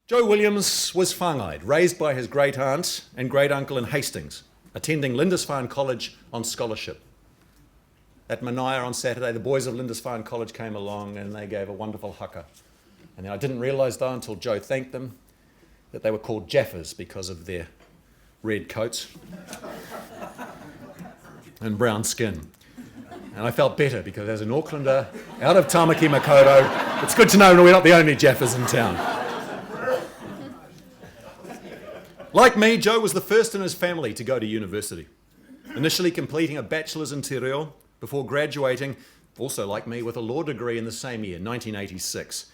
Joe Williams was whāngai, raised by his great aunt and great uncle in Hastings, attending Lindisfarne College on scholarship. At Manaia on Saturday, the boys of Lindisfarne College came along and they gave a wonderful haka. And I didn't realise though until Joe thanked them that they were called Jaffas because of their red coats and brown skin. And I felt better because as an Aucklander, out of Tamaki Makaurau, it's good to know we're not the only Jaffas in town. Like me, Joe was the first in his family to go to university, initially completing a bachelor's in te reo before graduating, also like me, with a law degree in the same year, 1986.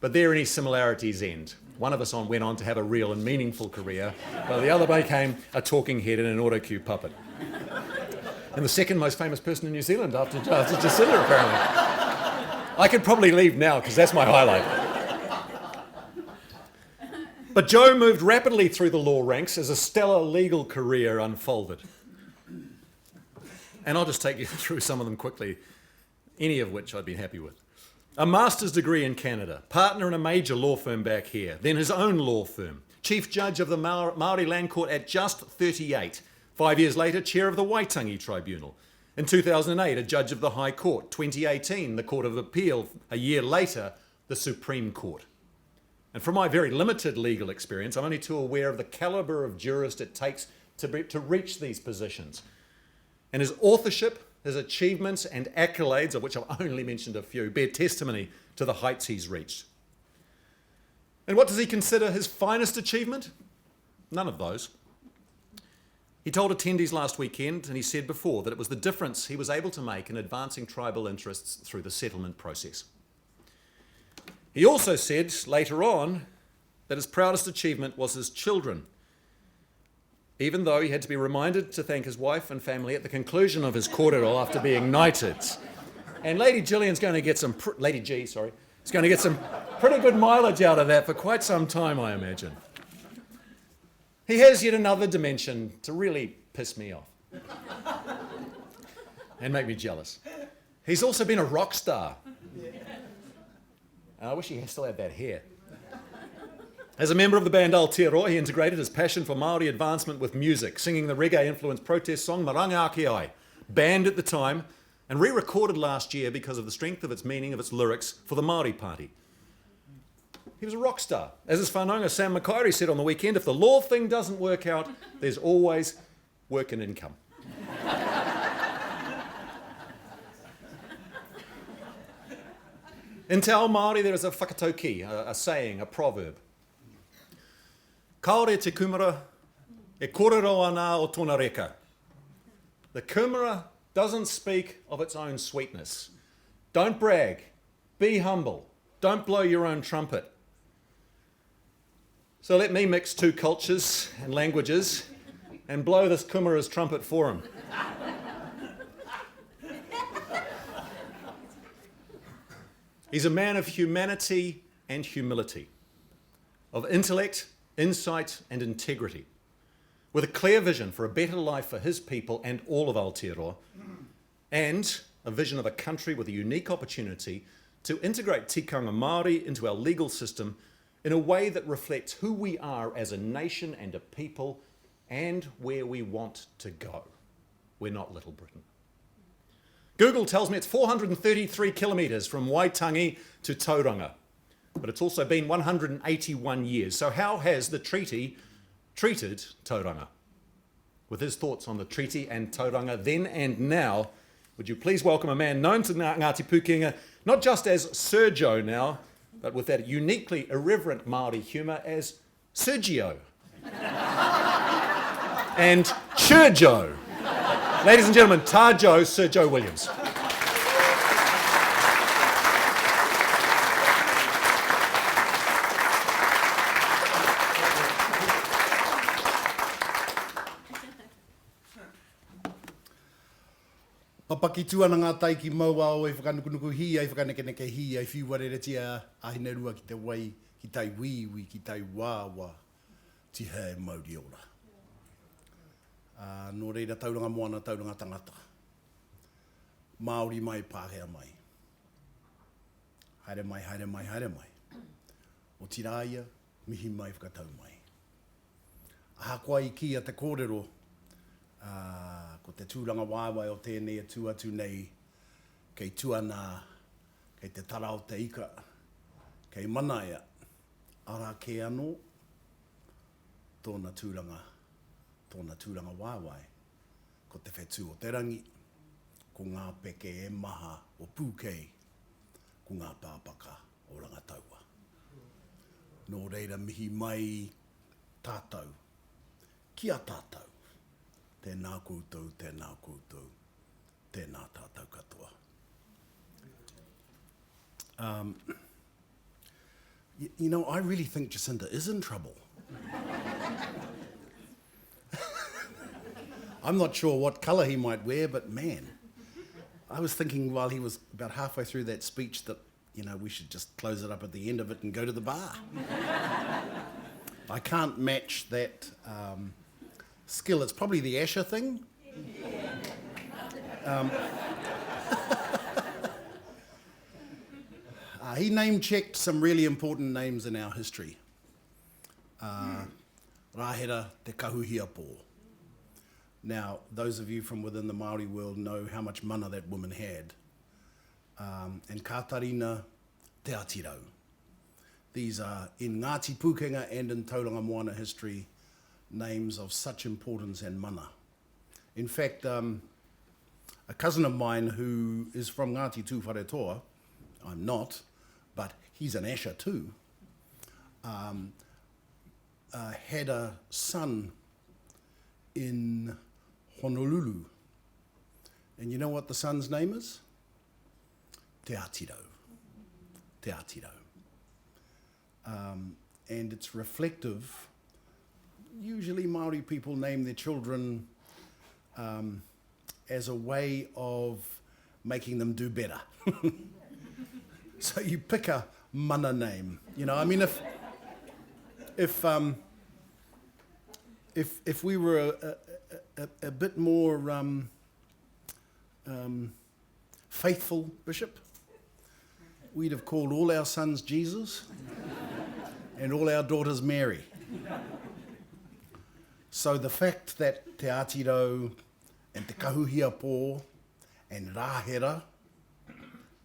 But there any similarities end. One of us went on to have a real and meaningful career, while the other became a talking head and an auto cue puppet. And the second most famous person in New Zealand after Jacinda, apparently. I could probably leave now because that's my highlight. But Joe moved rapidly through the law ranks as a stellar legal career unfolded. And I'll just take you through some of them quickly, any of which I'd be happy with. A master's degree in Canada, partner in a major law firm back here, then his own law firm, chief judge of the Maori Land Court at just 38. 5 years later, chair of the Waitangi Tribunal. In 2008, a judge of the High Court. 2018, the Court of Appeal. A year later, the Supreme Court. And from my very limited legal experience, I'm only too aware of the calibre of jurist it takes to reach these positions. And his authorship, his achievements and accolades, of which I've only mentioned a few, bear testimony to the heights he's reached. And what does he consider his finest achievement? None of those. He told attendees last weekend, and he said before, that it was the difference he was able to make in advancing tribal interests through the settlement process. He also said later on that his proudest achievement was his children, even though he had to be reminded to thank his wife and family at the conclusion of his kōrero after being knighted. And Lady Gillian's going to get some, Lady G, is going to get some pretty good mileage out of that for quite some time, I imagine. He has yet another dimension to really piss me off and make me jealous. He's also been a rock star. And I wish he still had that hair. As a member of the band Aotearoa, he integrated his passion for Maori advancement with music, singing the reggae-influenced protest song Maranga Ake Ai, banned at the time and re-recorded last year because of the strength of its meaning of its lyrics for the Maori Party. He was a rock star. As his whanaunga Sam McKiry said on the weekend, if the law thing doesn't work out, there's always work and income. In Te Ao Māori, there is a whakatauki, a saying, a proverb. Kaore te kumara, e kōrero ana o tōna reka. The kumara doesn't speak of its own sweetness. Don't brag. Be humble. Don't blow your own trumpet. So let me mix two cultures and languages and blow this kumara's trumpet for him. He's a man of humanity and humility, of intellect, insight and integrity, with a clear vision for a better life for his people and all of Aotearoa, and a vision of a country with a unique opportunity to integrate tikanga Māori into our legal system in a way that reflects who we are as a nation and a people and where we want to go. We're not Little Britain. Google tells me it's 433 kilometres from Waitangi to Tauranga, but it's also been 181 years. So how has the treaty treated Tauranga? With his thoughts on the treaty and Tauranga then and now, would you please welcome a man known to Ngati Pukenga, not just as Sir Joe now, but with that uniquely irreverent Māori humour as Sergio. And Sir Joe. Ladies and gentlemen, Tā Joe, Sir Joe Williams. Papaki tuana ngā taiki maua o e whakanukunuku hi, e whakanekeneke hi, e whiwareretia ahine rua ki te wai, ki tai wiwi, ki tai wāwa, ti he mauri ora. Nō reira tauranga moana, tauranga tangata. Māori mai, Pākehā mai. Haere mai, haere mai, haere mai. O Tiraia, mihi mai whakatau mai. Aha koa I kia te kōrero, ko te tūranga wāwai o tēnei atu nei, kei tuana, kei te tara o te ika, kei manaia, ara ke anō, tōna tūranga wāwai, ko te whetū o te rangi, ko ngā peke e maha o pūkei, ko ngā pāpaka o rangataua. Nō reira mihi mai tātou, kia tātou, tēnā koutou, tēnā koutou, tēnā tātou katoa. You know, I really think Jacinda is in trouble. I'm not sure what colour he might wear, but man, I was thinking while he was about halfway through that speech that, you know, we should just close it up at the end of it and go to the bar. I can't match that skill. It's probably the Asher thing. He name-checked some really important names in our history. Rahera te kahuhia pō. Now, those of you from within the Maori world know how much mana that woman had. And Katarina te atirau. These are, in Ngati Pukenga and in Tauranga Moana history, names of such importance and mana. In fact, a cousin of mine who is from Ngati Tūwharetoa, I'm not, but he's an Asher too, had a son in Honolulu. And you know what the son's name is? Te Atirau. Te Atirau. And it's reflective. Usually Maori people name their children as a way of making them do better. So you pick a mana name. You know, I mean, if we were a bit more faithful, Bishop, we'd have called all our sons Jesus and all our daughters Mary. So the fact that Te Atirau and Te Kahuhia Pō and Rahera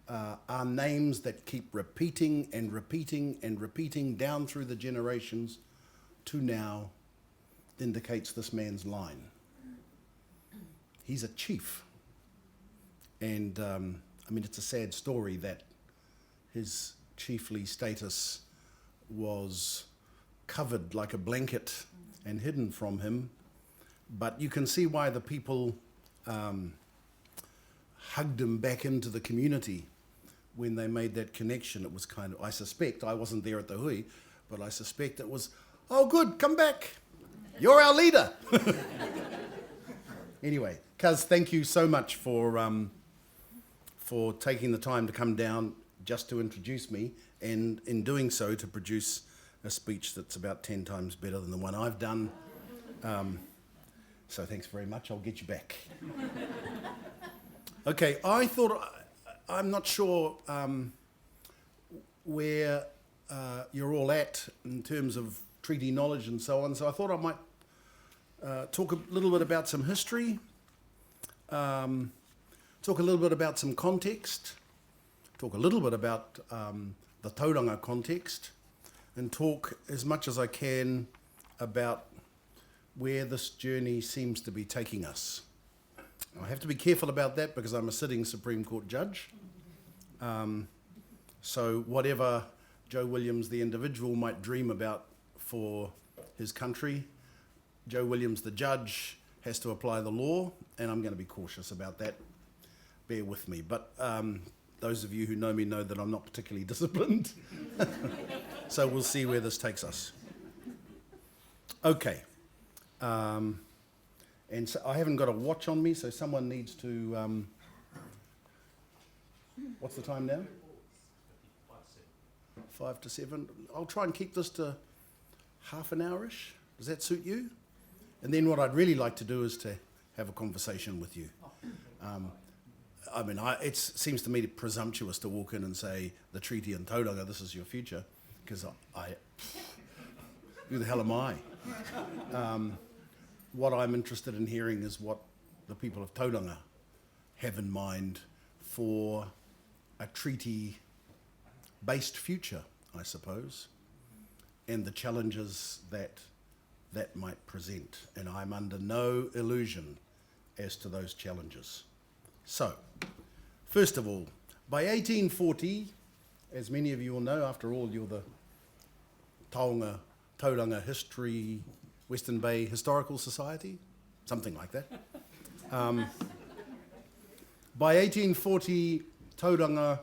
are names that keep repeating and repeating and repeating down through the generations to now indicates this man's line. He's a chief. And I mean, it's a sad story that his chiefly status was covered like a blanket and hidden from him. But you can see why the people hugged him back into the community when they made that connection. It was kind of, I suspect, I wasn't there at the hui, but I suspect it was, oh good, come back. You're our leader. Anyway, Kaz, thank you so much for taking the time to come down just to introduce me, and in doing so to produce a speech that's about 10 times better than the one I've done. So thanks very much. I'll get you back. Okay, I thought, I'm not sure where you're all at in terms of treaty knowledge and so on, so I thought I might talk a little bit about some history, talk a little bit about some context, talk a little bit about the Tauranga context, and talk as much as I can about where this journey seems to be taking us. I have to be careful about that because I'm a sitting Supreme Court judge. So whatever Joe Williams, the individual, might dream about for his country, Joe Williams, the judge, has to apply the law, and I'm going to be cautious about that. Bear with me. But those of you who know me know that I'm not particularly disciplined. So we'll see where this takes us. Okay. And so I haven't got a watch on me, so someone needs to... what's the time now? 5 to 7. I'll try and keep this to half an hour-ish. Does that suit you? And then what I'd really like to do is to have a conversation with you. I mean, it seems to me presumptuous to walk in and say, the treaty in Tauranga, this is your future, because Who the hell am I? What I'm interested in hearing is what the people of Tauranga have in mind for a treaty-based future, I suppose, and the challenges that might present. And I'm under no illusion as to those challenges. So, first of all, by 1840, as many of you will know, after all, you're the Tauranga History, Western Bay Historical Society, something like that. By 1840, Tauranga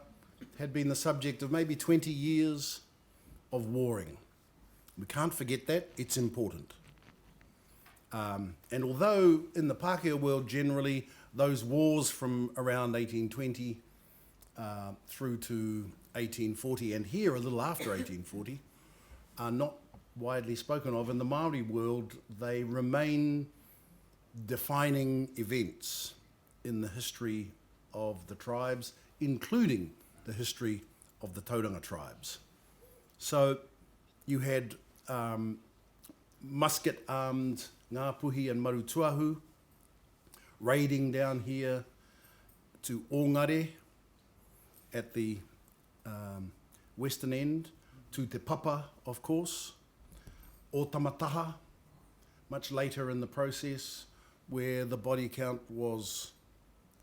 had been the subject of maybe 20 years of warring. We can't forget that, it's important. And although in the Pākehā world generally, those wars from around 1820 through to 1840, and here a little after 1840, are not widely spoken of, in the Maori world, they remain defining events in the history of the tribes, including the history of the Tauranga tribes. So you had musket-armed Ngāpuhi and Marutuahu raiding down here to Ongare at the western end, to Te Papa, of course, o Tamataha, much later in the process, where the body count was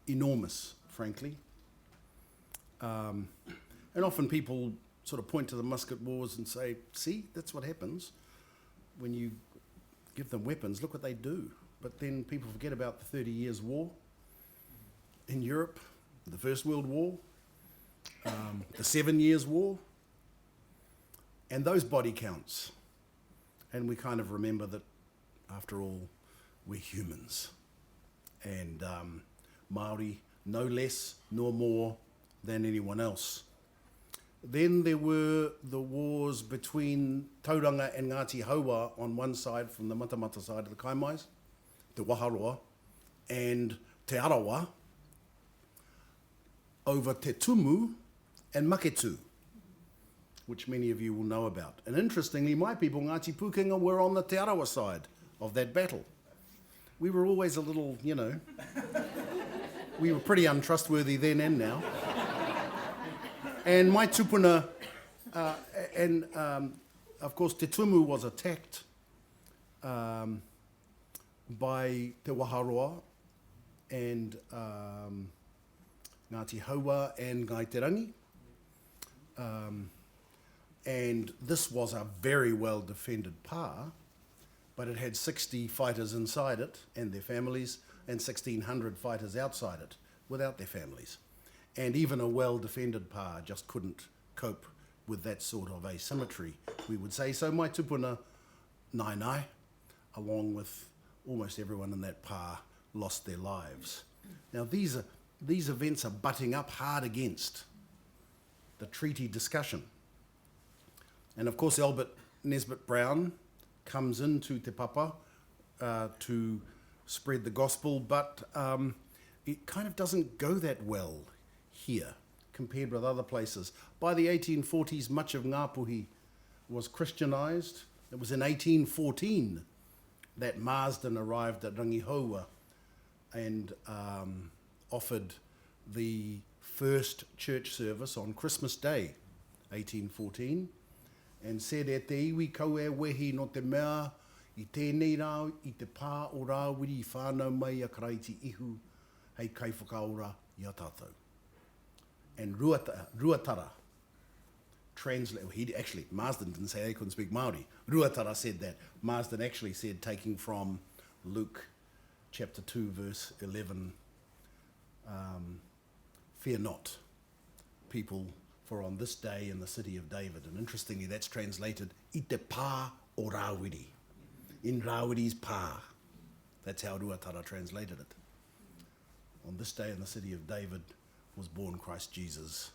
enormous, frankly. And often people sort of point to the musket wars and say, see, that's what happens when you give them weapons, look what they do. But then people forget about the 30 Years' War in Europe, the First World War, the 7 Years' War, and those body counts. And we kind of remember that, after all, we're humans. And Māori, no less nor more than anyone else. Then there were the wars between Tauranga and Ngati Hawa on one side, from the Matamata side of the Kaimais, Te Waharoa, and Te Arawa, over Te Tumu and Maketu, which many of you will know about. And interestingly, my people, Ngati Pukenga, were on the Te Arawa side of that battle. We were always a little, we were pretty untrustworthy then and now. And my tupuna, of course, Te Tumu was attacked by Te Waharoa and Ngati Hawa and Ngai Te Rangi. And this was a very well defended pā, but it had 60 fighters inside it and their families, and 1,600 fighters outside it without their families. And even a well-defended pā just couldn't cope with that sort of asymmetry, we would say. So my tupuna, Nai, along with almost everyone in that pā, lost their lives. Now these events are butting up hard against the treaty discussion. And of course Albert Nesbitt Brown comes into Te Papa to spread the gospel, but it kind of doesn't go that well here compared with other places. By the 1840s, much of Ngāpuhi was Christianized. It was in 1814 that Marsden arrived at Rangihaua and offered the first church service on Christmas Day, 1814, and said, e te iwi kau e wehi no te mea, i tēnei rau, i te pā o rāwiri i whānau mai a karaiti ihu, hei kai whakaora i a tātou. And Ruatara Marsden didn't say they couldn't speak Māori. Ruatara said that. Marsden actually said, taking from Luke chapter 2, verse 11, fear not, people, for on this day in the city of David. And interestingly, that's translated, i te pā o Rawiri. In Rawiri's pā. That's how Ruatara translated it. On this day in the city of David was born Christ Jesus,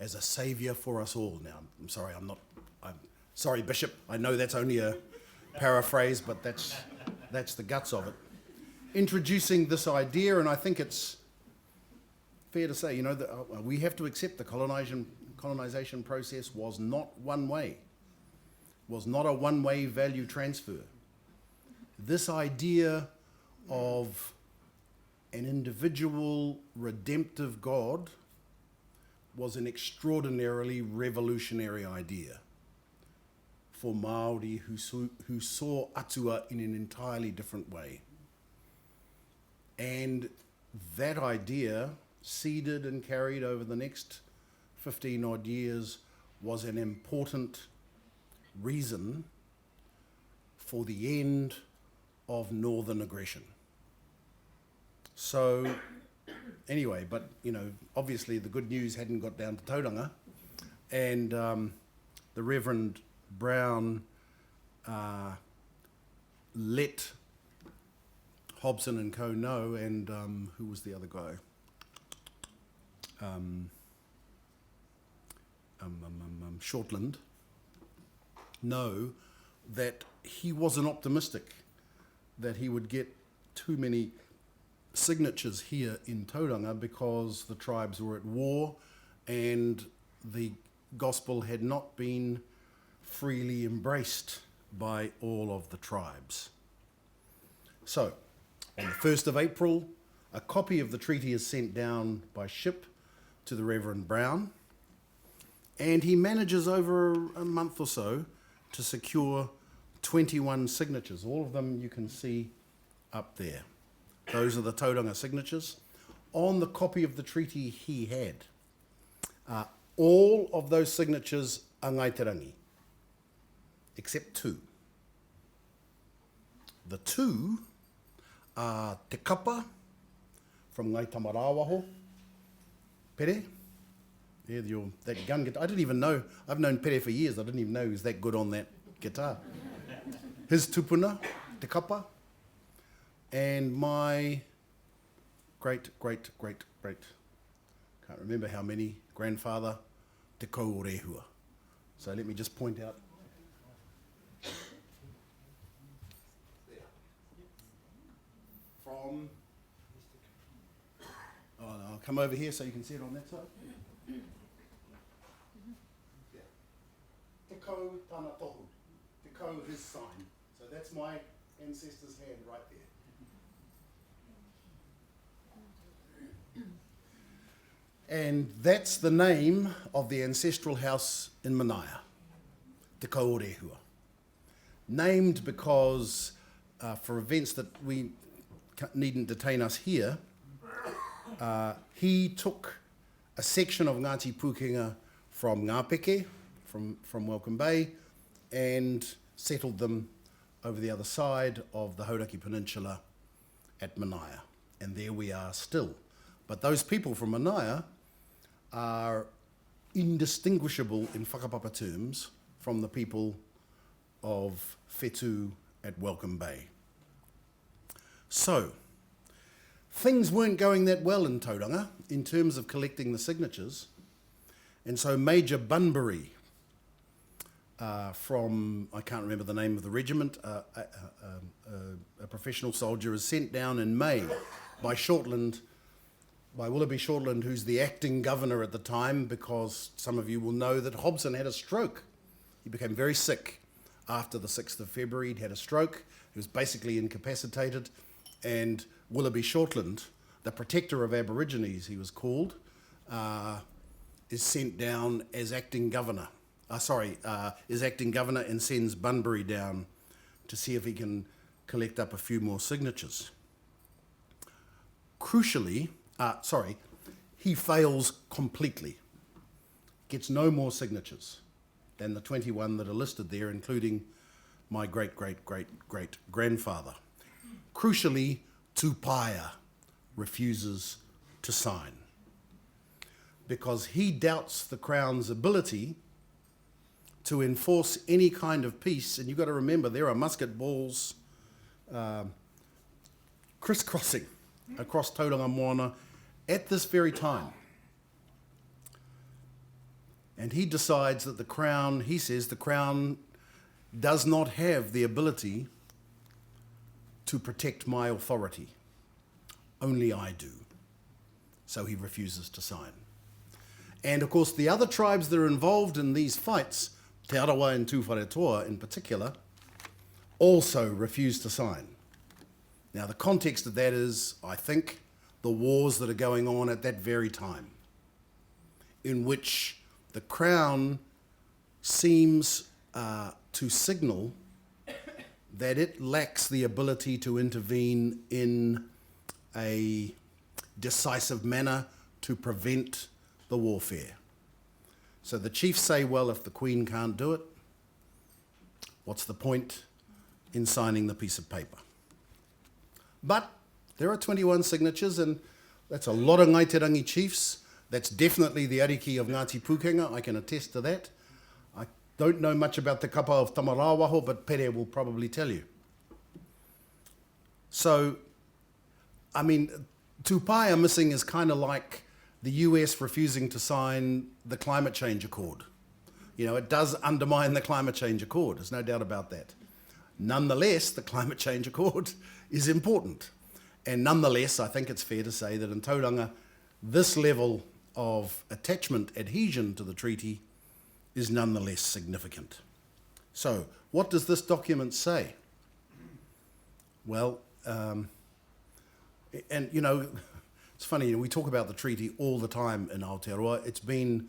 as a saviour for us all. Now, I'm sorry, Bishop, I know that's only a paraphrase, but that's the guts of it. Introducing this idea, and I think it's fair to say, you know, that we have to accept the colonization process was not one way, was not a one-way value transfer. This idea of an individual redemptive God was an extraordinarily revolutionary idea for Māori who saw atua in an entirely different way. And that idea, seeded and carried over the next 15 odd years, was an important reason for the end of northern aggression. So anyway, but you know, obviously the good news hadn't got down to Tauranga, and the Reverend Brown let Hobson and co know, and who was the other guy? Shortland, know that he wasn't optimistic that he would get too many signatures here in Tauranga because the tribes were at war and the gospel had not been freely embraced by all of the tribes. So, on the 1st of April, a copy of the treaty is sent down by ship to the Reverend Brown, and he manages over a month or so to secure 21 signatures. All of them you can see up there. Those are the Tauranga signatures. On the copy of the treaty he had, all of those signatures are Ngaiterangi, except two. The two are Te Kapa from Ngaitamarawaho, Pere. Yeah, that gun guitar. I didn't even know. I've known Pere for years. I didn't even know he was that good on that guitar. His tupuna, Te Kapa, and my great, can't remember how many, grandfather, Te Kaurehua. So let me just point out. From, oh no, I'll come over here so you can see it on that side. Yeah. Te Kau Tana Tohu. Te Kau, his sign. So that's my ancestor's hand right there. And that's the name of the ancestral house in Manaia, Te Kaurehua. Named because, for events that we needn't detain us here, he took a section of Ngati Pukenga from Ngāpeke, from Welcome Bay, and settled them over the other side of the Hauraki Peninsula at Manaia. And there we are still. But those people from Manaia are indistinguishable in whakapapa terms from the people of Whetū at Welcome Bay. So, things weren't going that well in Tauranga in terms of collecting the signatures, and so Major Bunbury from, I can't remember the name of the regiment, a professional soldier, is sent down in May by Willoughby Shortland, who's the acting governor at the time, because some of you will know that Hobson had a stroke. He became very sick after the 6th of February. He'd had a stroke. He was basically incapacitated. And Willoughby Shortland, the protector of Aborigines, he was called, is sent down as acting governor. Is acting governor and sends Bunbury down to see if he can collect up a few more signatures. Crucially, he fails completely. Gets no more signatures than the 21 that are listed there, including my great-great-great-great-grandfather. Crucially, Tupaia refuses to sign because he doubts the Crown's ability to enforce any kind of peace. And you've got to remember, there are musket balls crisscrossing across Tauranga Moana at this very time. And he decides that the Crown, he says, the Crown does not have the ability to protect my authority. Only I do. So he refuses to sign. And of course, the other tribes that are involved in these fights, Te Arawa and Tūwharetoa in particular, also refuse to sign. Now, the context of that is, I think, the wars that are going on at that very time, in which the Crown seems to signal that it lacks the ability to intervene in a decisive manner to prevent the warfare. So the chiefs say, well, if the Queen can't do it, what's the point in signing the piece of paper? But there are 21 signatures, and that's a lot of Ngaiterangi chiefs. That's definitely the ariki of Ngati Pūkenga, I can attest to that. I don't know much about the kapa of Tamarawaho, but Pere will probably tell you. So, I mean, Tupaia missing is kind of like the US refusing to sign the climate change accord. You know, it does undermine the climate change accord, there's no doubt about that. Nonetheless, the climate change accord is important. And nonetheless, I think it's fair to say that in Tauranga, this level of attachment, adhesion to the treaty is nonetheless significant. So, what does this document say? Well, and you know, it's funny, you know, we talk about the treaty all the time in Aotearoa. It's been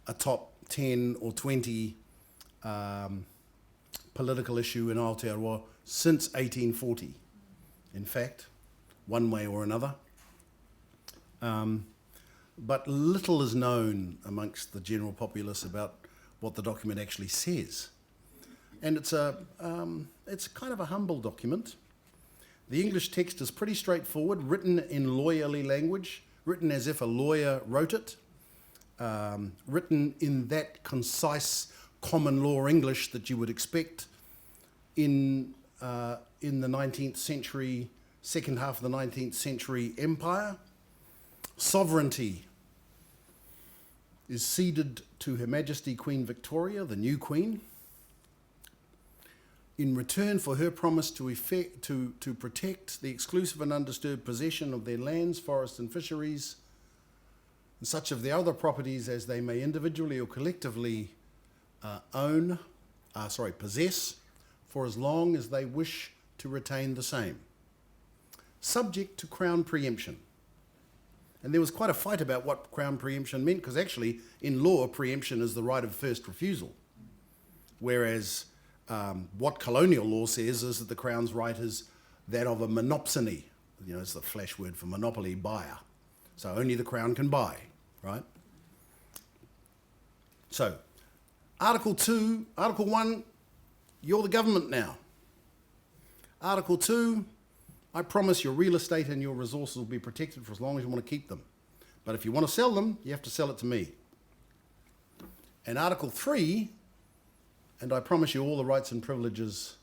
a top 10 or 20 political issue in Aotearoa since 1840, in fact, one way or another. But little is known amongst the general populace about what the document actually says. And it's kind of a humble document. The English text is pretty straightforward, written in lawyerly language, written as if a lawyer wrote it, written in that concise common law English that you would expect in the 19th century, second half of the 19th century empire. Sovereignty is ceded to Her Majesty Queen Victoria, the new Queen, in return for her promise to protect the exclusive and undisturbed possession of their lands, forests and fisheries, and such of their other properties as they may individually or collectively possess, for as long as they wish to retain the same, subject to Crown preemption. And there was quite a fight about what Crown preemption meant, because actually, in law, preemption is the right of first refusal, whereas what colonial law says is that the Crown's right is that of a monopsony. You know, it's the flash word for monopoly, buyer. So only the Crown can buy, right? So, Article 1, you're the government now. Article 2, I promise your real estate and your resources will be protected for as long as you want to keep them. But if you want to sell them, you have to sell it to me. And Article 3, and I promise you all the rights and privileges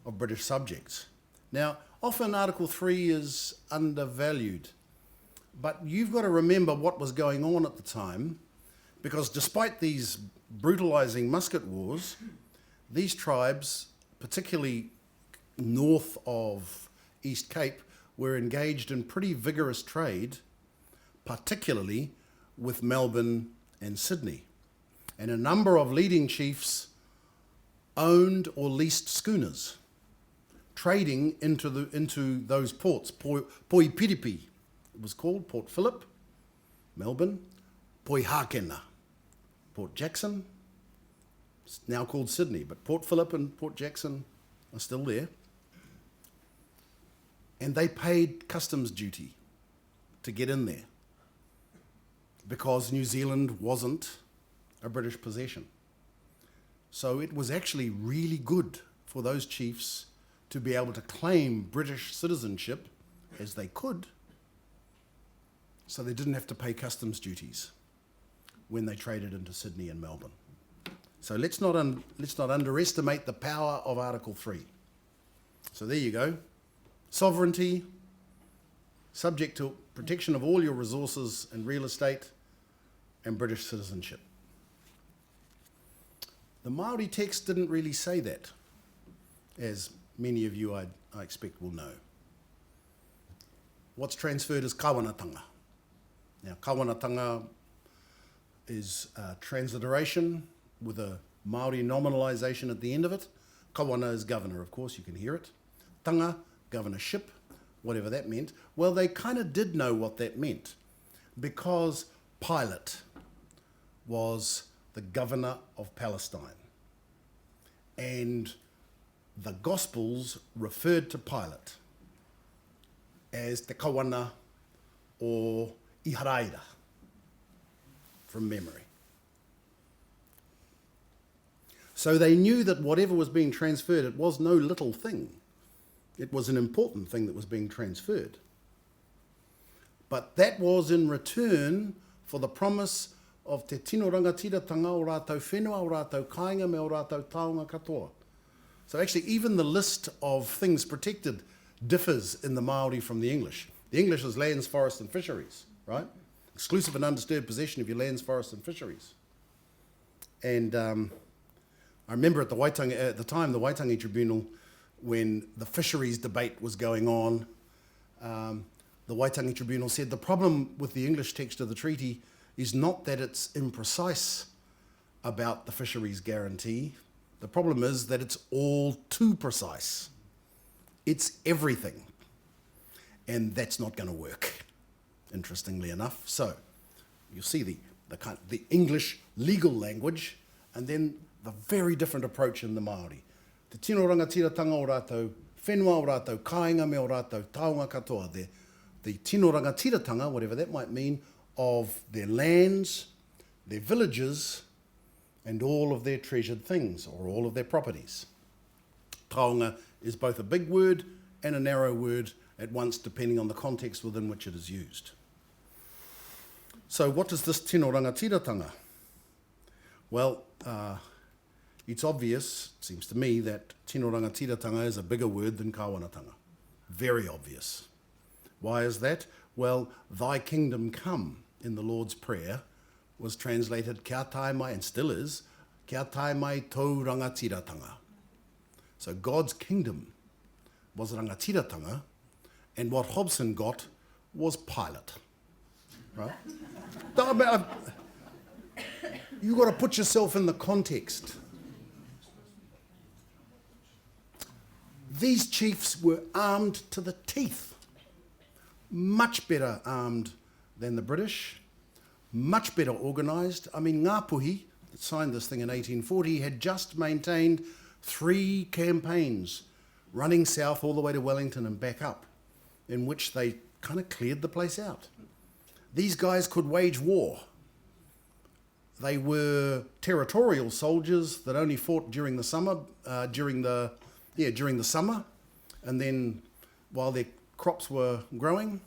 of British subjects. Now, often Article 3 is undervalued, but you've got to remember what was going on at the time, because despite these brutalizing musket wars, these tribes, particularly north of East Cape, were engaged in pretty vigorous trade, particularly with Melbourne and Sydney. And a number of leading chiefs owned or leased schooners, trading into those ports. Poipiripi, it was called, Port Phillip, Melbourne. Poihakena, Port Jackson, it's now called Sydney, but Port Phillip and Port Jackson are still there. And they paid customs duty to get in there, because New Zealand wasn't a British possession. So it was actually really good for those chiefs to be able to claim British citizenship as they could, so they didn't have to pay customs duties when they traded into Sydney and Melbourne. So let's not underestimate the power of Article 3. So there you go. Sovereignty, subject to protection of all your resources and real estate, and British citizenship. The Maori text didn't really say that, as many of you I expect will know. What's transferred is kawanatanga. Now, kawanatanga is transliteration with a Maori nominalisation at the end of it. Kawana is governor, of course, you can hear it. Tanga, governorship, whatever that meant. Well, they kind of did know what that meant because Pilate was the governor of Palestine. And the Gospels referred to Pilate as Te Kawana or Iharaira, from memory. So they knew that whatever was being transferred, it was no little thing. It was an important thing that was being transferred. But that was in return for the promise of te tino rangatiratanga o rātou whenua, o rātou kāinga, me o rātou taonga katoa. So actually, even the list of things protected differs in the Maori from the English. The English is lands, forests and fisheries, right? Exclusive and undisturbed possession of your lands, forests and fisheries. And I remember at the time, the Waitangi Tribunal, when the fisheries debate was going on, the Waitangi Tribunal said the problem with the English text of the treaty is not that it's imprecise about the fisheries guarantee. The problem is that it's all too precise. It's everything. And that's not going to work, interestingly enough. So you'll see the English legal language and then the very different approach in the Māori. Te tino rangatiratanga o rātou whenua o rātou kāinga me o rātou taonga katoa. The tino rangatiratanga, whatever that might mean, of their lands, their villages, and all of their treasured things, or all of their properties. Taonga is both a big word and a narrow word at once, depending on the context within which it is used. So what is this tino rangatiratanga? Well, it's obvious, it seems to me, that tino rangatiratanga is a bigger word than kawanatanga. Very obvious. Why is that? Well, thy kingdom come in the Lord's Prayer was translated kia tae mai, and still is, kia tae mai tau rangatiratanga. So God's kingdom was rangatiratanga, and what Hobson got was Pilate. Right? You've got to put yourself in the context. These chiefs were armed to the teeth, much better armed than the British, much better organised. I mean, Ngāpuhi, that signed this thing in 1840, had just maintained 3 campaigns running south all the way to Wellington and back up, in which they kind of cleared the place out. These guys could wage war. They were territorial soldiers that only fought during the summer, during the summer, and then while their crops were growing,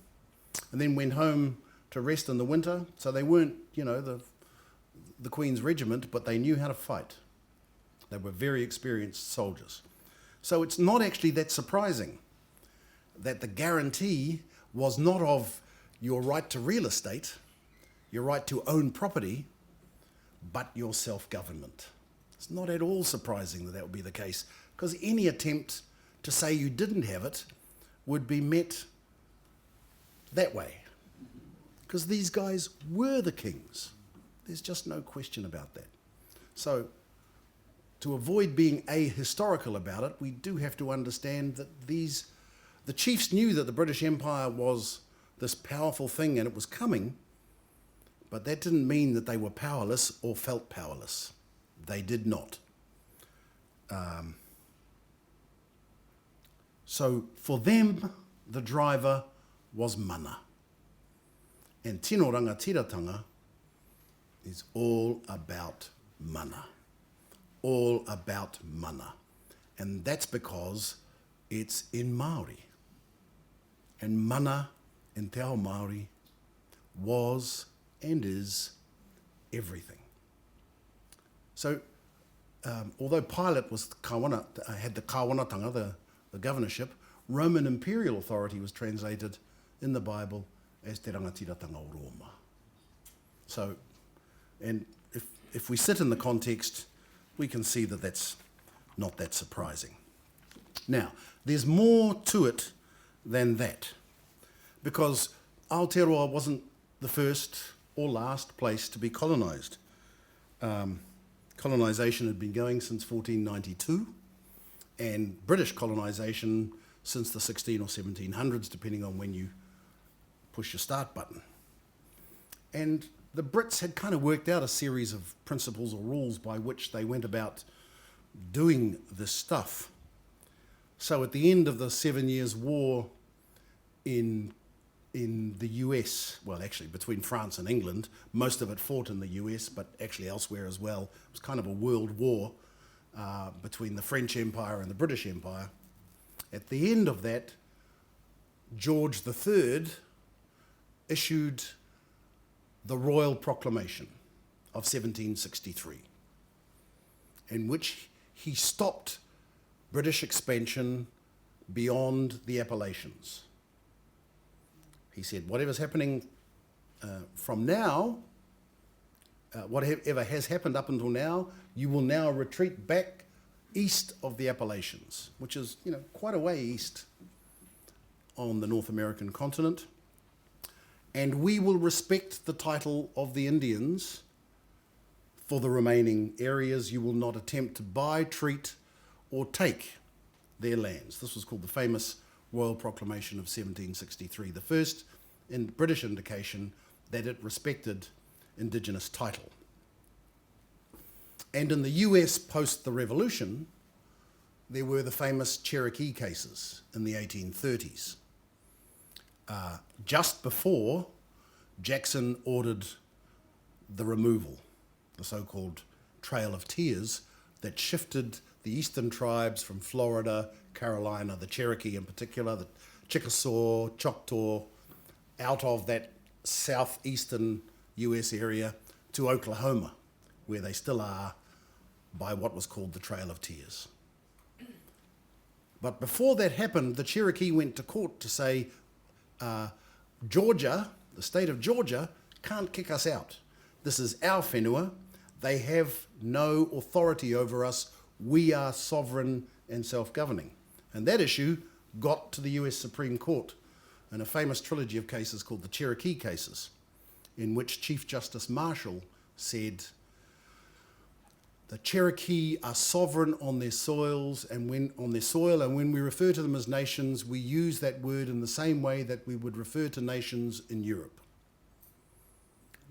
and then went home to rest in the winter. So they weren't, the Queen's regiment, but they knew how to fight. They were very experienced soldiers. So it's not actually that surprising that the guarantee was not of your right to real estate, your right to own property, but your self-government. It's not at all surprising that would be the case, because any attempt to say you didn't have it would be met that way. Because these guys were the kings. There's just no question about that. So, to avoid being ahistorical about it, we do have to understand that the chiefs knew that the British Empire was this powerful thing and it was coming, but that didn't mean that they were powerless or felt powerless. They did not. So for them, the driver was mana. And tino rangatiratanga is all about mana. All about mana. And that's because it's in Maori. And mana in te ao Maori was and is everything. So, although Pilate was had the kawanatanga, the governorship, Roman imperial authority was translated in the Bible as te rangatiratanga o Roma. So, and if we sit in the context, we can see that that's not that surprising. Now, there's more to it than that, because Aotearoa wasn't the first or last place to be colonised. Colonisation had been going since 1492, and British colonisation since the 16 or 1700s, depending on when you push your start button. And the Brits had kind of worked out a series of principles or rules by which they went about doing this stuff. So at the end of the 7 Years' War in the US, well, actually between France and England, most of it fought in the US, but actually elsewhere as well. It was kind of a world war between the French Empire and the British Empire. At the end of that, George III issued the Royal Proclamation of 1763, in which he stopped British expansion beyond the Appalachians. He said, whatever's happening from now, whatever has happened up until now, you will now retreat back east of the Appalachians, which is, quite a way east on the North American continent. And we will respect the title of the Indians for the remaining areas. You will not attempt to buy, treat, or take their lands. This was called the famous Royal Proclamation of 1763, the first British indication that it respected Indigenous title. And in the US post the Revolution, there were the famous Cherokee cases in the 1830s. Just before Jackson ordered the removal, the so-called Trail of Tears, that shifted the eastern tribes from Florida, Carolina, the Cherokee in particular, the Chickasaw, Choctaw, out of that southeastern US area to Oklahoma, where they still are by what was called the Trail of Tears. But before that happened, the Cherokee went to court to say, Georgia, the state of Georgia, can't kick us out. This is our whenua. They have no authority over us. We are sovereign and self-governing. And that issue got to the US Supreme Court in a famous trilogy of cases called the Cherokee Cases, in which Chief Justice Marshall said, the Cherokee are sovereign on their soils and when we refer to them as nations, we use that word in the same way that we would refer to nations in Europe.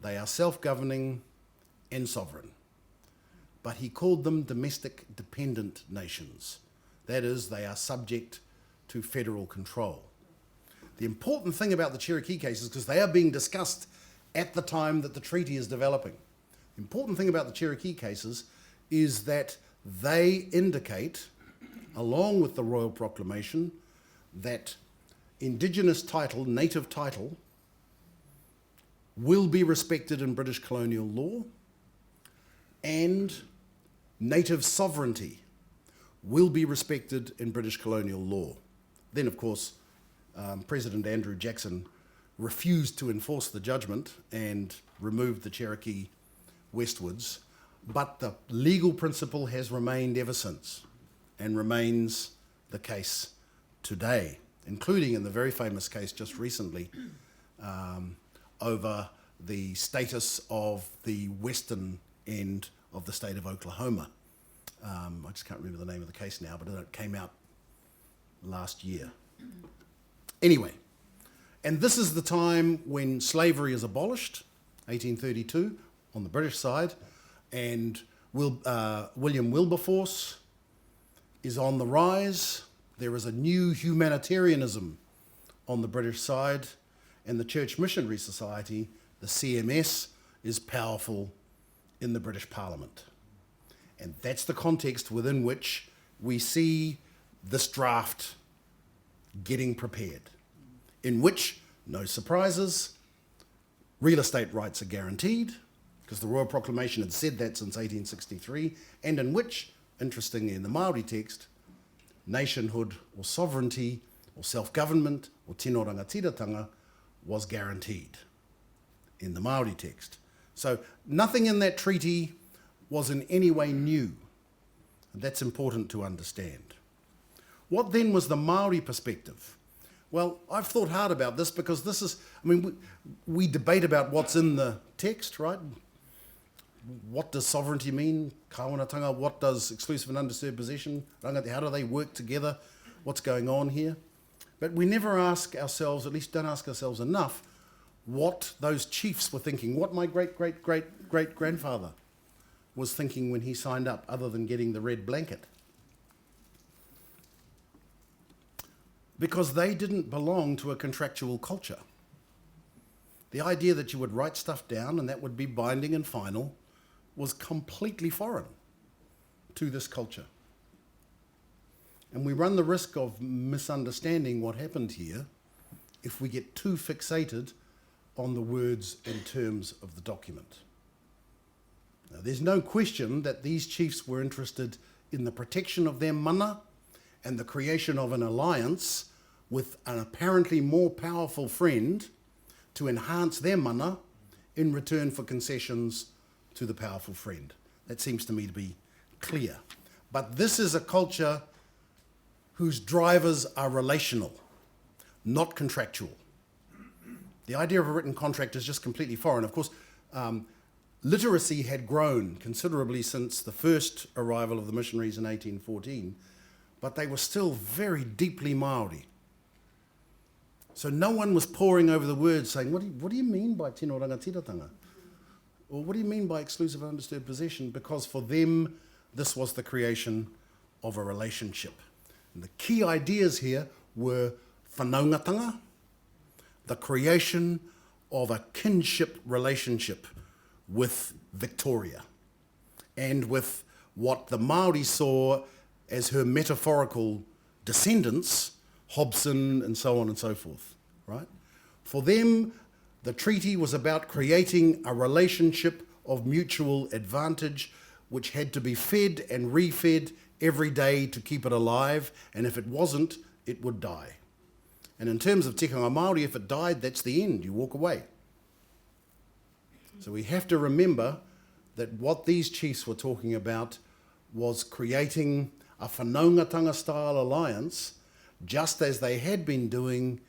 They are self-governing and sovereign. But he called them domestic dependent nations. That is, they are subject to federal control. The important thing about the Cherokee cases, because they are being discussed at the time that the treaty is developing, the important thing about the Cherokee cases is that they indicate, along with the Royal Proclamation, that Indigenous title, native title, will be respected in British colonial law, and native sovereignty will be respected in British colonial law. Then, of course, President Andrew Jackson refused to enforce the judgment and removed the Cherokee westwards, but the legal principle has remained ever since and remains the case today, including in the very famous case just recently over the status of the western end of the state of Oklahoma. I just can't remember the name of the case now, but it came out last year. Anyway, and this is the time when slavery is abolished, 1832, on the British side, and William Wilberforce is on the rise. There is a new humanitarianism on the British side, and the Church Missionary Society, the CMS, is powerful in the British Parliament. And that's the context within which we see this draft getting prepared, in which, no surprises, real estate rights are guaranteed, because the Royal Proclamation had said that since 1863, and in which, interestingly in the Maori text, nationhood or sovereignty or self-government or tino rangatiratanga was guaranteed in the Maori text. So nothing in that treaty was in any way new. And that's important to understand. What then was the Maori perspective? Well, I've thought hard about this because this is, I mean, we debate about what's in the text, right? What does sovereignty mean? Kāwanatanga, what does exclusive and undisturbed possession? Rangati, how do they work together? What's going on here? But we never ask ourselves, at least don't ask ourselves enough, what those chiefs were thinking, what my great-great-great-great-grandfather was thinking when he signed up, other than getting the red blanket. Because they didn't belong to a contractual culture. The idea that you would write stuff down and that would be binding and final was completely foreign to this culture. And we run the risk of misunderstanding what happened here if we get too fixated on the words and terms of the document. Now, there's no question that these chiefs were interested in the protection of their mana and the creation of an alliance with an apparently more powerful friend to enhance their mana in return for concessions to the powerful friend. That seems to me to be clear. But this is a culture whose drivers are relational, not contractual. The idea of a written contract is just completely foreign. Of course, literacy had grown considerably since the first arrival of the missionaries in 1814, but they were still very deeply Maori. So no one was poring over the words saying, what do you mean by tino rangatiratanga? Or what do you mean by exclusive and undisturbed possession? Because for them, this was the creation of a relationship. And the key ideas here were whanaungatanga, the creation of a kinship relationship with Victoria and with what the Maori saw as her metaphorical descendants, Hobson and so on and so forth, right? For them, the treaty was about creating a relationship of mutual advantage which had to be fed and refed every day to keep it alive, and if it wasn't, it would die. And in terms of tikanga Māori, if it died, that's the end, you walk away. So we have to remember that what these chiefs were talking about was creating a whanaungatanga style alliance, just as they had been doing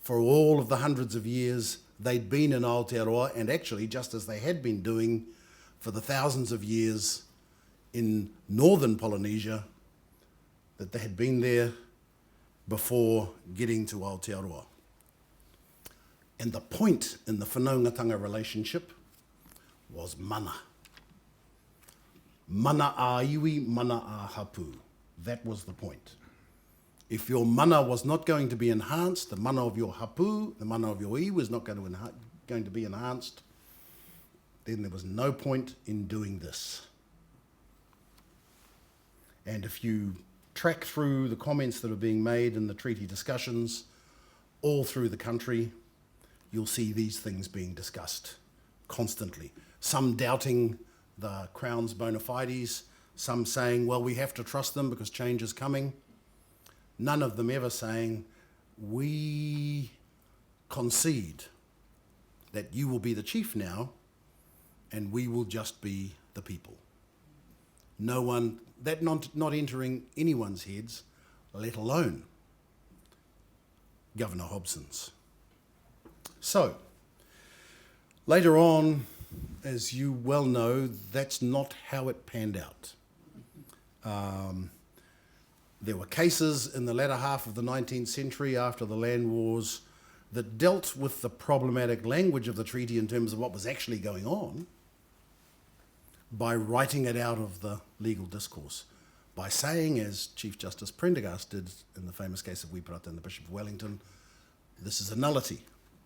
for all of the hundreds of years they'd been in Aotearoa, and actually just as they had been doing for the thousands of years in northern Polynesia that they had been there before getting to Aotearoa. And the point in the whanaungatanga relationship was mana. Mana a iwi, mana a hapu. That was the point. If your mana was not going to be enhanced, the mana of your hapu, the mana of your iwi was not going to be enhanced, then there was no point in doing this. And if you track through the comments that are being made in the treaty discussions all through the country, you'll see these things being discussed constantly. Some doubting the Crown's bona fides, some saying, well, we have to trust them because change is coming. None of them ever saying, we concede that you will be the chief now and we will just be the people. No one, that not entering anyone's heads, let alone Governor Hobson's. So, later on, as you well know, that's not how it panned out. There were cases in the latter half of the 19th century after the land wars that dealt with the problematic language of the treaty in terms of what was actually going on by writing it out of the legal discourse, by saying, as Chief Justice Prendergast did in the famous case of Wiparata and the Bishop of Wellington, this is a nullity.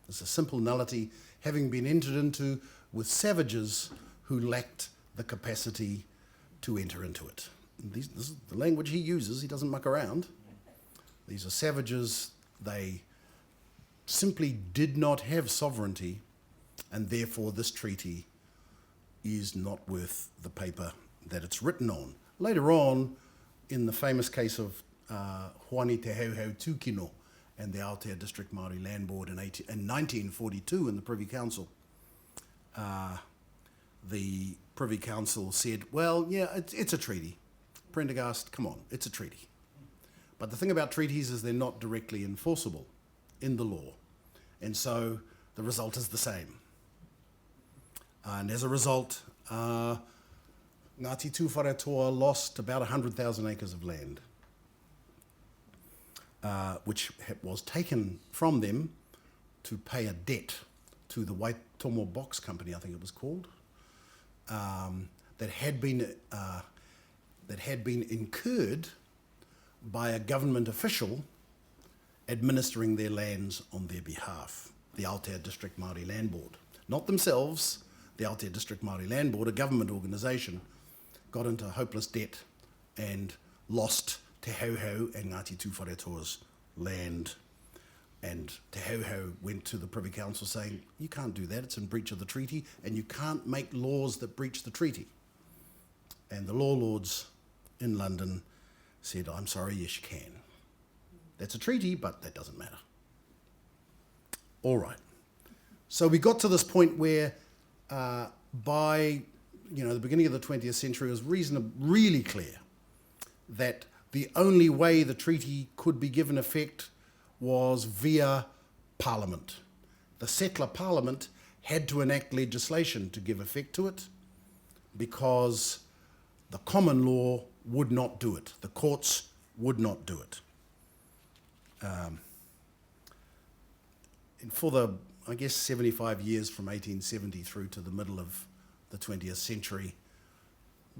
This is a simple nullity having been entered into with savages who lacked the capacity to enter into it. This is the language he uses, he doesn't muck around. These are savages, they simply did not have sovereignty, and therefore this treaty is not worth the paper that it's written on. Later on, in the famous case of Hoani Te Hauhau Tūkino and the Aotea District Māori Land Board in 1942 in the Privy Council, the Privy Council said, well, yeah, it's a treaty. Prendergast, come on, it's a treaty. But the thing about treaties is they're not directly enforceable. in the law. And so the result is the same. And as a result, Ngati Tūwharetoa lost about 100,000 acres of land, which was taken from them to pay a debt to the Waitomo Box Company, I think it was called, that had been incurred by a government official administering their lands on their behalf, the Aotea District Māori Land Board. Not themselves, the Aotea District Māori Land Board, a government organisation, got into hopeless debt and lost Te Hauhau and Ngati Tūwharetoa's land. And Te Hauhau went to the Privy Council saying, you can't do that, it's in breach of the treaty, and you can't make laws that breach the treaty. And the law lords in London said, I'm sorry, yes you can. That's a treaty, but that doesn't matter. All right. So we got to this point where by the beginning of the 20th century, it was really clear that the only way the treaty could be given effect was via Parliament. The settler Parliament had to enact legislation to give effect to it because the common law would not do it. The courts would not do it. And for the, 75 years from 1870 through to the middle of the 20th century,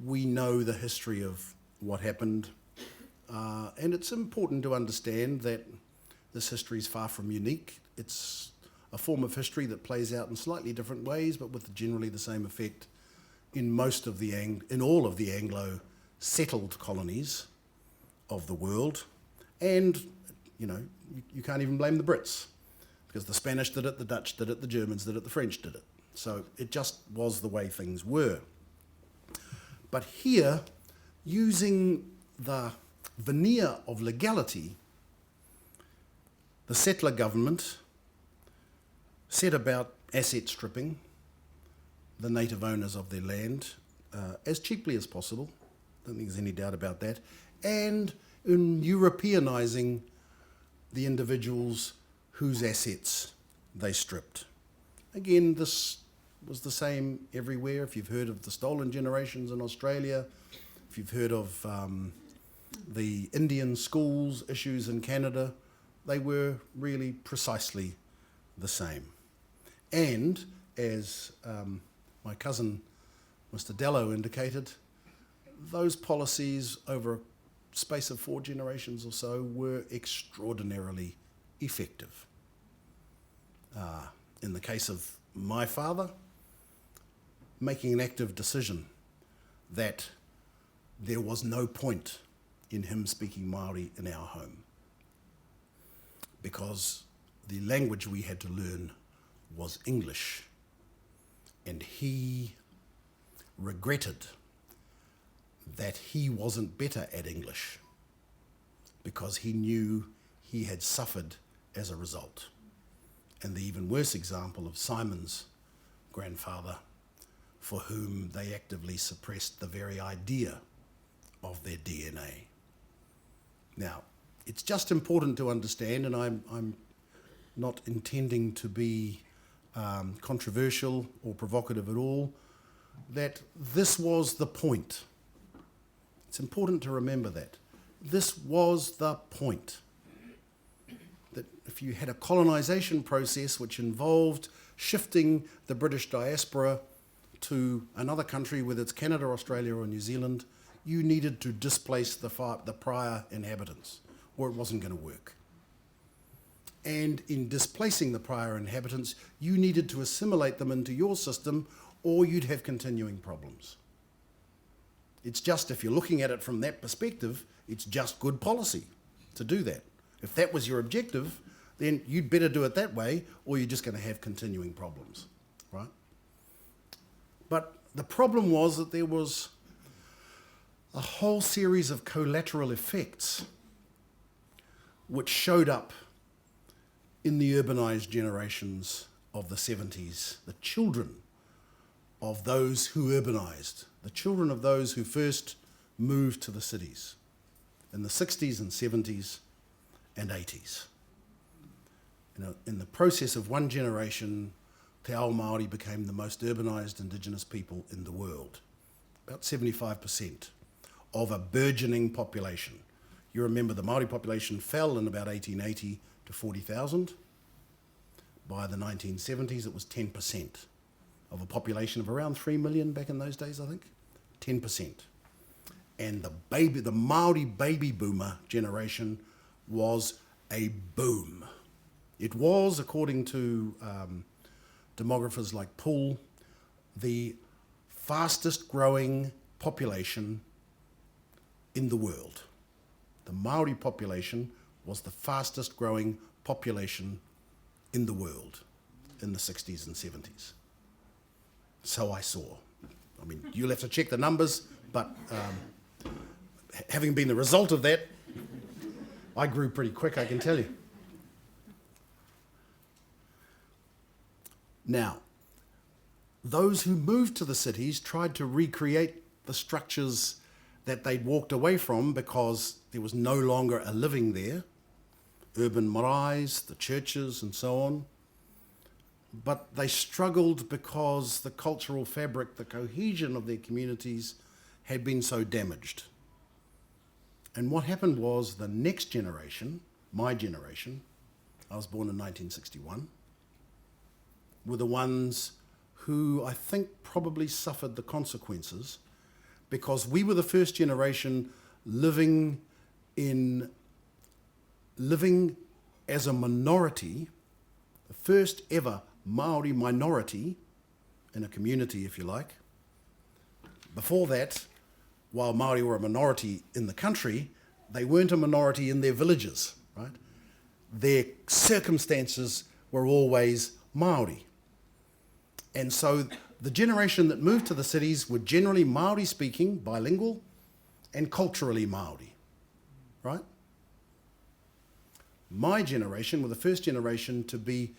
we know the history of what happened. And it's important to understand that this history is far from unique. It's a form of history that plays out in slightly different ways, but with generally the same effect in all of the Anglo-settled colonies of the world. And, you can't even blame the Brits, because the Spanish did it, the Dutch did it, the Germans did it, the French did it. So it just was the way things were. But here, using the veneer of legality, the settler government set about asset stripping the native owners of their land as cheaply as possible. I don't think there's any doubt about that. And in Europeanising the individuals whose assets they stripped. Again, this was the same everywhere. If you've heard of the stolen generations in Australia, if you've heard of the Indian schools issues in Canada, they were really precisely the same. And as my cousin, Mr. Dello, indicated, those policies over a space of 4 generations or so were extraordinarily effective. In the case of my father, making an active decision that there was no point in him speaking Maori in our home, because the language we had to learn was English, and he regretted that he wasn't better at English because he knew he had suffered as a result. And the even worse example of Simon's grandfather, for whom they actively suppressed the very idea of their DNA. Now, it's just important to understand, and I'm not intending to be controversial or provocative at all, that this was the point. It's important to remember that. This was the point. That if you had a colonisation process which involved shifting the British diaspora to another country, whether it's Canada, Australia or New Zealand, you needed to displace the prior inhabitants, or it wasn't going to work. And in displacing the prior inhabitants, you needed to assimilate them into your system, or you'd have continuing problems. It's just, if you're looking at it from that perspective, it's just good policy to do that. If that was your objective, then you'd better do it that way, or you're just going to have continuing problems, right? But the problem was that there was a whole series of collateral effects which showed up in the urbanised generations of the 70s, the children of those who urbanised, the children of those who first moved to the cities in the 60s and 70s and 80s. In the process of one generation, Te Ao Māori became the most urbanised Indigenous people in the world. About 75% of a burgeoning population. You remember the Māori population fell in about 1880 to 40,000. By the 1970s, it was 10% of a population of around 3 million back in those days, I think. 10%. And the Māori baby boomer generation was a boom. It was, according to demographers like Poole, the fastest growing population in the world. The Maori population was the fastest growing population in the world in the 60s and 70s. So I saw. I mean, you'll have to check the numbers, but having been the result of that, I grew pretty quick, I can tell you. Now, those who moved to the cities tried to recreate the structures that they'd walked away from because there was no longer a living there, urban maraes, the churches and so on. But they struggled because the cultural fabric, the cohesion of their communities had been so damaged. And what happened was the next generation, my generation, I was born in 1961, were the ones who I think probably suffered the consequences because we were the first generation living as a minority, the first ever Maori minority in a community, if you like. Before that, while Maori were a minority in the country, they weren't a minority in their villages, right? Their circumstances were always Maori. And so the generation that moved to the cities were generally Maori speaking, bilingual, and culturally Maori, right? My generation were the first generation to be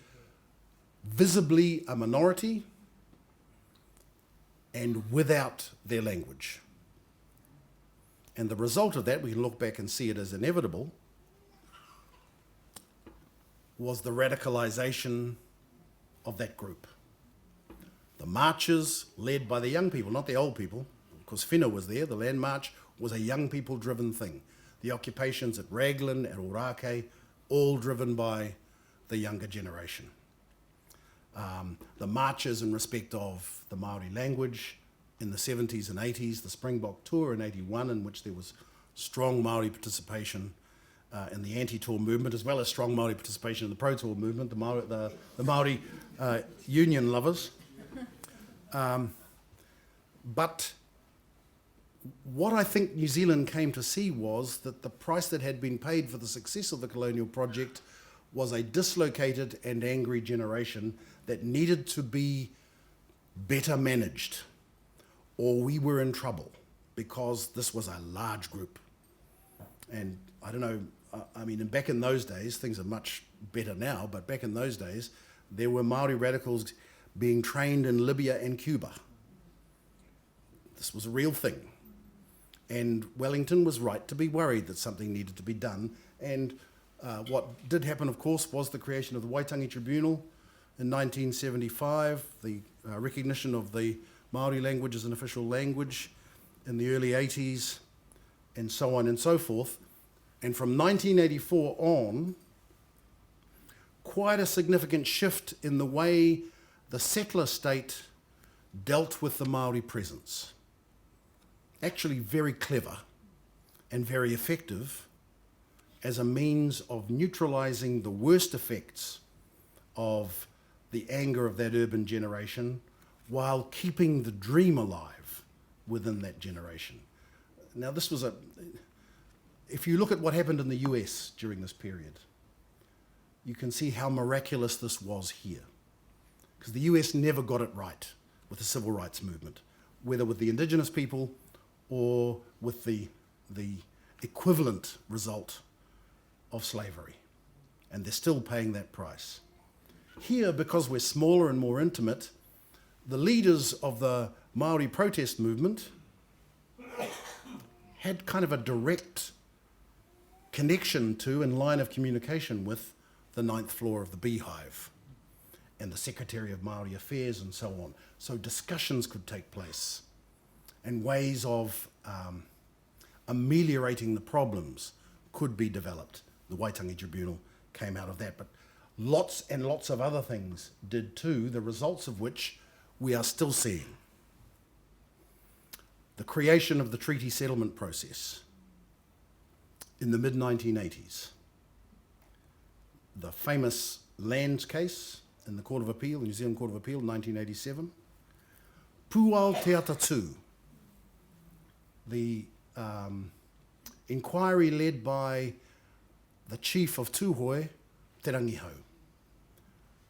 visibly a minority and without their language. And the result of that, we can look back and see it as inevitable, was the radicalization of that group. The marches led by the young people, not the old people, because Whina was there. The Land March was a young people-driven thing. The occupations at Raglan, at Orake, all driven by the younger generation. The marches in respect of the Maori language in the 70s and 80s, the Springbok Tour in 81, in which there was strong Maori participation in the anti-tour movement, as well as strong Maori participation in the pro-tour movement, the Maori union lovers. But what I think New Zealand came to see was that the price that had been paid for the success of the colonial project was a dislocated and angry generation that needed to be better managed, or we were in trouble, because this was a large group. And I don't know, I mean, back in those days, things are much better now, but back in those days, there were Maori radicals being trained in Libya and Cuba. This was a real thing. And Wellington was right to be worried that something needed to be done. And what did happen, of course, was the creation of the Waitangi Tribunal in 1975, the recognition of the Maori language as an official language in the early 80s, and so on and so forth. And from 1984 on, quite a significant shift in the way the settler state dealt with the Maori presence. Actually very clever and very effective as a means of neutralizing the worst effects of the anger of that urban generation while keeping the dream alive within that generation. Now this was if you look at what happened in the US during this period, you can see how miraculous this was here. Because the US never got it right with the civil rights movement, whether with the indigenous people or with the equivalent result of slavery. And they're still paying that price. Here, because we're smaller and more intimate, the leaders of the Maori protest movement had kind of a direct connection to and line of communication with the 9th floor of the Beehive and the Secretary of Maori Affairs and so on. So discussions could take place and ways of ameliorating the problems could be developed. The Waitangi Tribunal came out of that, but lots and lots of other things did too, the results of which we are still seeing. The creation of the treaty settlement process in the mid-1980s. The famous Lands case in the Court of Appeal, New Zealand Court of Appeal, 1987. Puao Te Ata Tū, the inquiry led by the chief of Tūhoe, Te Rangiho,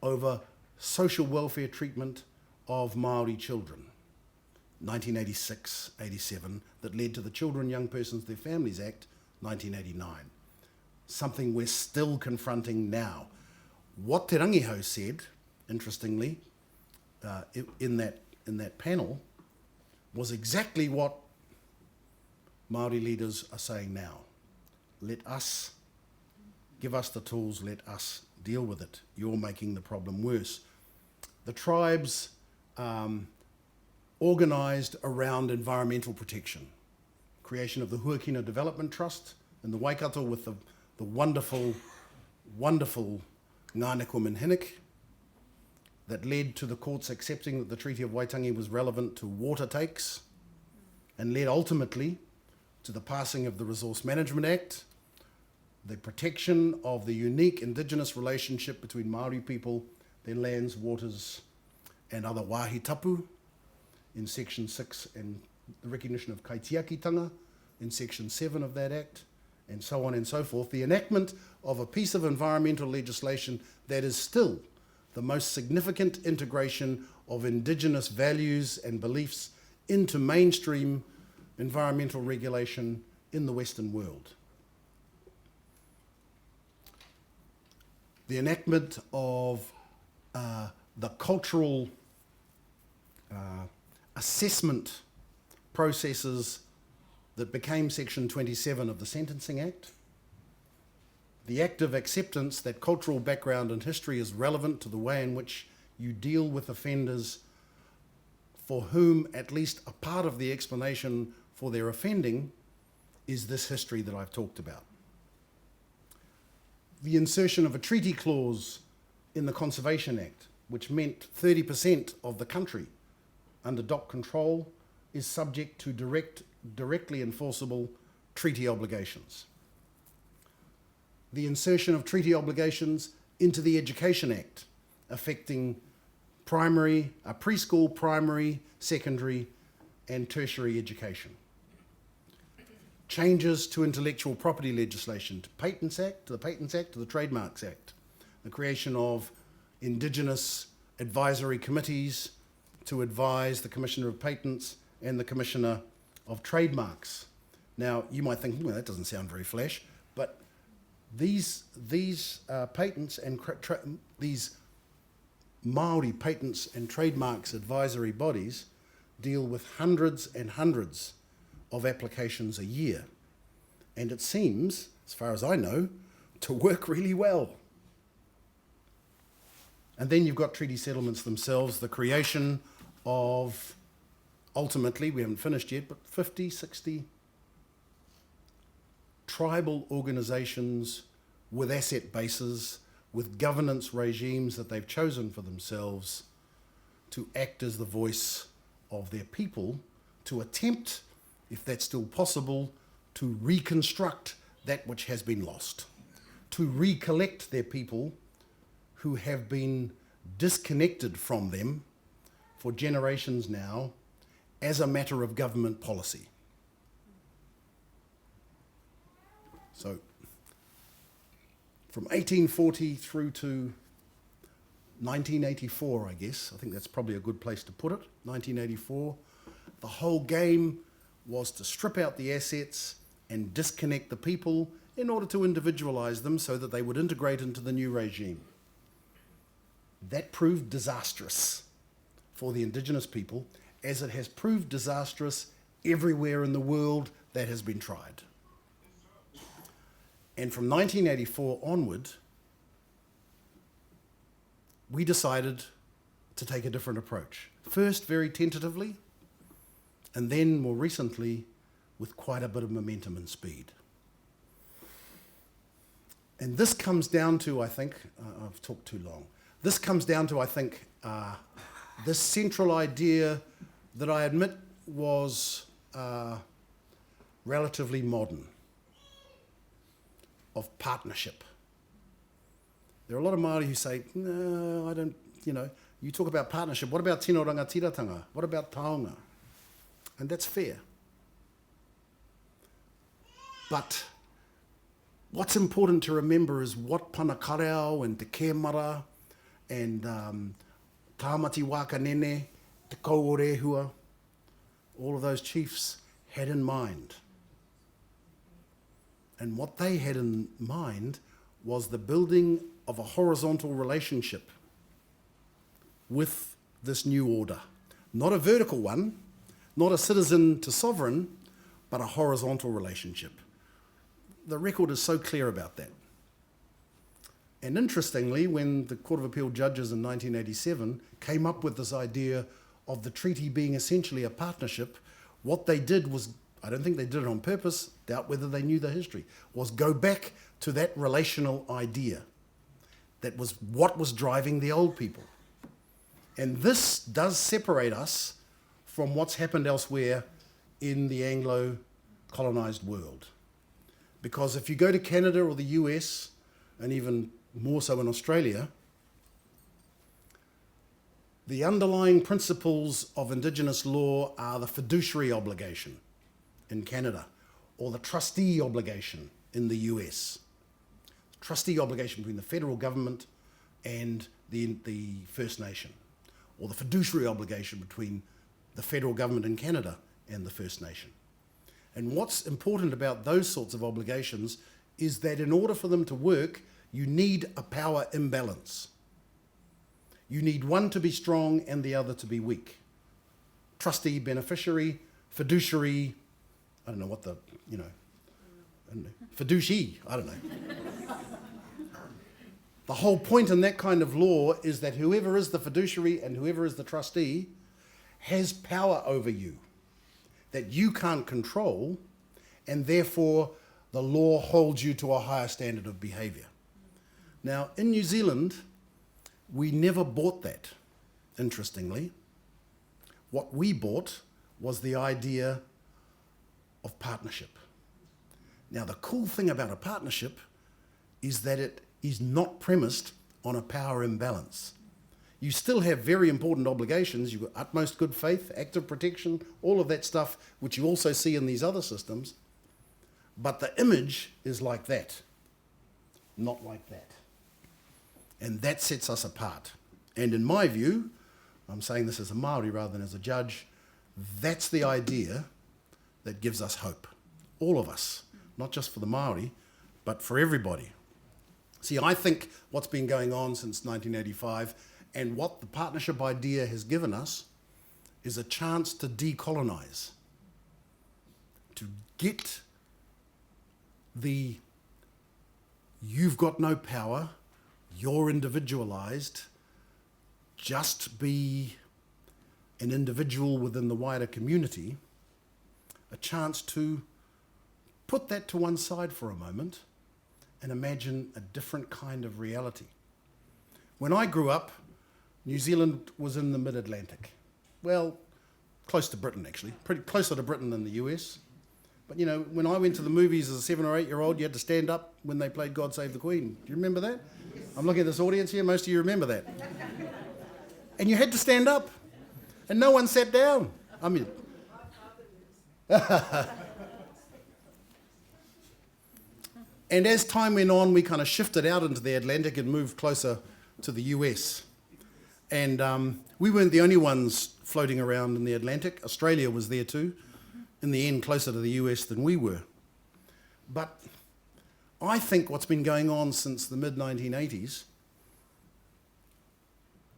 over social welfare treatment of Maori children, 1986-87, that led to the Children, Young Persons, Their Families Act, 1989. Something we're still confronting now. What Te Rangiho said, interestingly, in that panel, was exactly what Maori leaders are saying now. Let us, give us the tools, let us deal with it. You're making the problem worse. The tribes organised around environmental protection. Creation of the Huakina Development Trust in the Waikato with the wonderful, wonderful Ngāneko Minhinik that led to the courts accepting that the Treaty of Waitangi was relevant to water takes and led ultimately to the passing of the Resource Management Act, the protection of the unique indigenous relationship between Maori people, their lands, waters, and other wāhi tapu in Section 6, and the recognition of kaitiakitanga in Section 7 of that Act, and so on and so forth. The enactment of a piece of environmental legislation that is still the most significant integration of indigenous values and beliefs into mainstream environmental regulation in the Western world. The enactment of the cultural assessment processes that became Section 27 of the Sentencing Act. The active acceptance that cultural background and history is relevant to the way in which you deal with offenders for whom at least a part of the explanation for their offending is this history that I've talked about. The insertion of a treaty clause in the Conservation Act, which meant 30% of the country under DOC control is subject to directly enforceable treaty obligations. The insertion of treaty obligations into the Education Act, affecting preschool, primary, secondary, and tertiary education. Changes to intellectual property legislation, to the Patents Act, to the Trademarks Act. The creation of Indigenous advisory committees to advise the Commissioner of Patents and the Commissioner of Trademarks. Now, you might think, well, that doesn't sound very flash, but these patents and these Maori patents and trademarks advisory bodies deal with hundreds and hundreds of applications a year. And it seems, as far as I know, to work really well. And then you've got treaty settlements themselves, the creation of, ultimately, we haven't finished yet, but 50, 60 tribal organizations with asset bases, with governance regimes that they've chosen for themselves to act as the voice of their people, to attempt, if that's still possible, to reconstruct that which has been lost, to recollect their people who have been disconnected from them for generations now as a matter of government policy. So, from 1840 through to 1984, I guess, I think that's probably a good place to put it, 1984, the whole game was to strip out the assets and disconnect the people in order to individualize them so that they would integrate into the new regime. That proved disastrous for the Indigenous people, as it has proved disastrous everywhere in the world that has been tried. And from 1984 onward, we decided to take a different approach. First, very tentatively, and then more recently, with quite a bit of momentum and speed. And this comes down to, I think, I've talked too long. This comes down to, I think, this central idea that I admit was relatively modern, of partnership. There are a lot of Māori who say, no, I don't, you talk about partnership. What about tino rangatiratanga? What about Tauranga? And that's fair. But what's important to remember is what Panakareo and Te Kēmara and Tāmati Wākanene, Te Kaurehua, all of those chiefs had in mind. And what they had in mind was the building of a horizontal relationship with this new order. Not a vertical one, not a citizen to sovereign, but a horizontal relationship. The record is so clear about that. And interestingly, when the Court of Appeal judges in 1987 came up with this idea of the treaty being essentially a partnership, what they did was, I don't think they did it on purpose, doubt whether they knew the history, was go back to that relational idea. That was what was driving the old people. And this does separate us from what's happened elsewhere in the Anglo-colonized world. Because if you go to Canada or the US, and even more so in Australia, the underlying principles of Indigenous law are the fiduciary obligation in Canada, or the trustee obligation in the US. Trustee obligation between the federal government and the First Nation, or the fiduciary obligation between the federal government in Canada and the First Nation. And what's important about those sorts of obligations is that in order for them to work, you need a power imbalance. You need one to be strong and the other to be weak. Trustee, beneficiary, fiduciary, I don't know what fiducie, I don't know. The whole point in that kind of law is that whoever is the fiduciary and whoever is the trustee has power over you that you can't control, and therefore the law holds you to a higher standard of behaviour. Now, in New Zealand, we never bought that, interestingly. What we bought was the idea of partnership. Now, the cool thing about a partnership is that it is not premised on a power imbalance. You still have very important obligations. You've got utmost good faith, active protection, all of that stuff, which you also see in these other systems. But the image is like that, not like that. And that sets us apart. And in my view, I'm saying this as a Māori rather than as a judge, that's the idea that gives us hope. All of us, not just for the Māori, but for everybody. See, I think what's been going on since 1985 and what the partnership idea has given us is a chance to decolonize, to get the you've got no power, you're individualized, just be an individual within the wider community, a chance to put that to one side for a moment and imagine a different kind of reality. When I grew up, New Zealand was in the mid-Atlantic. Well, close to Britain, actually. Pretty closer to Britain than the US. But, when I went to the movies as a 7 or 8 year old, you had to stand up when they played God Save the Queen. Do you remember that? Yes. I'm looking at this audience here. Most of you remember that. And you had to stand up. And no one sat down. I mean... And as time went on, we kind of shifted out into the Atlantic and moved closer to the US. And we weren't the only ones floating around in the Atlantic. Australia was there too, in the end closer to the US than we were. But I think what's been going on since the mid-1980s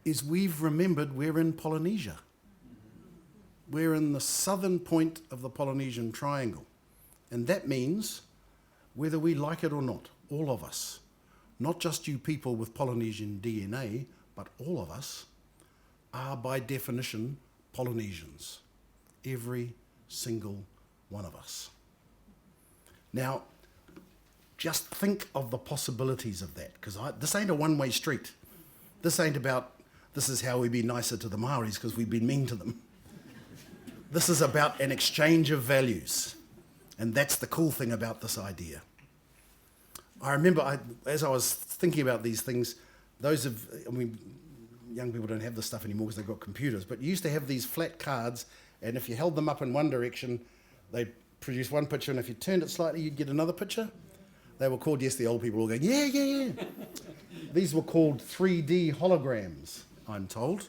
is we've remembered we're in Polynesia. We're in the southern point of the Polynesian Triangle. And that means, whether we like it or not, all of us, not just you people with Polynesian DNA, but all of us are by definition Polynesians. Every single one of us. Now, just think of the possibilities of that, because this ain't a one-way street. This ain't about, this is how we be nicer to the Maoris because we've been mean to them. This is about an exchange of values. And that's the cool thing about this idea. I remember, as I was thinking about these things, young people don't have this stuff anymore because they've got computers, but you used to have these flat cards, and if you held them up in one direction, they'd produce one picture, and if you turned it slightly, you'd get another picture. They were called, yes, the old people were going, yeah, yeah, yeah. These were called 3D holograms, I'm told.